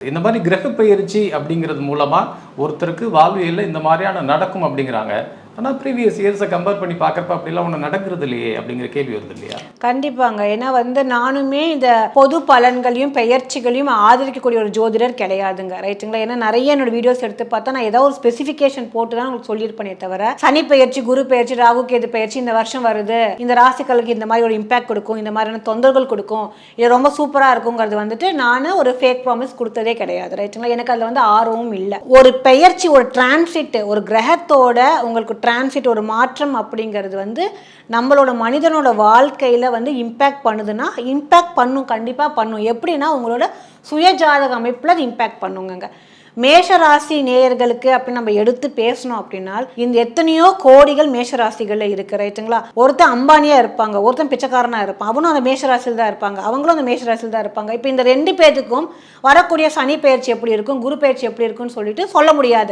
இந்த மாதிரி கிரக பெயர்ச்சி அப்படிங்கிறது மூலமா ஒருத்தருக்கு வாழ்வியல்ல இந்த மாதிரியான நடக்கும் அப்படிங்கிறாங்க. ஆனால் ப்ரீவியஸ் இயர்ஸை கம்பேர் பண்ணி பார்க்குறப்ப அப்படிலாம் ஒன்று நடக்கிறது இல்லையே அப்படிங்கிற கேள்வி வருது இல்லையா? கண்டிப்பாங்க. ஏன்னா நானுமே இந்த பொது பலன்களையும் பெயர்ச்சிகளையும் ஆதரிக்கக்கூடிய ஒரு ஜோதிடர் கிடையாதுங்க, ரைட்டுங்களா? ஏன்னா நிறைய என்னோட வீடியோஸ் எடுத்து பார்த்தா நான் ஏதோ ஒரு ஸ்பெசிஃபிகேஷன் போட்டு தான் உங்களுக்கு சொல்லியிருப்பேனே தவிர சனி பெயர்ச்சி, குரு பெயர்ச்சி, ராகு கேது பெயர்ச்சி இந்த வருஷம் வருது, இந்த ராசிகளுக்கு இந்த மாதிரி ஒரு இம்பாக்ட் கொடுக்கும், இந்த மாதிரியான தொந்தரவுகள் கொடுக்கும், இது ரொம்ப சூப்பராக இருக்குங்கிறது நான் ஒரு ஃபேக் ப்ராமிஸ் கொடுத்ததே கிடையாது, ரைட்டுங்களா? எனக்கு அதில் ஆர்வமும் இல்லை. ஒரு பெயர்ச்சி, ஒரு டிரான்சிட், ஒரு கிரகத்தோட உங்களுக்கு டிரான்சிட், ஒரு மாற்றம் அப்படிங்கிறது நம்மளோட மனிதனோட வாழ்க்கையில் இம்பேக்ட் பண்ணுதுன்னா இம்பேக்ட் பண்ணும், கண்டிப்பாக பண்ணும். எப்படின்னா உங்களோட சுயஜாதக அமைப்பில் அது இம்பேக்ட் பண்ணுங்க. மேஷராசி நேயர்களுக்கு அப்படின்னு நம்ம எடுத்து பேசணும் அப்படின்னா இந்த எத்தனையோ கோடிகள் மேஷராசிகளில் இருக்கு, ரைட்டுங்களா? ஒருத்தன் அம்பானியா இருப்பாங்க, ஒருத்தன் பிச்சைக்காரனா இருப்பான், அவனும் அந்த மேஷராசியில் தான் இருப்பாங்க, அவங்களும் அந்த மேஷராசியில் தான் இருப்பாங்க. இப்போ இந்த ரெண்டு பேருக்கும் வரக்கூடிய சனி பயிற்சி எப்படி இருக்கும், குரு பயிற்சி எப்படி இருக்குன்னு சொல்லிட்டு சொல்ல முடியாது.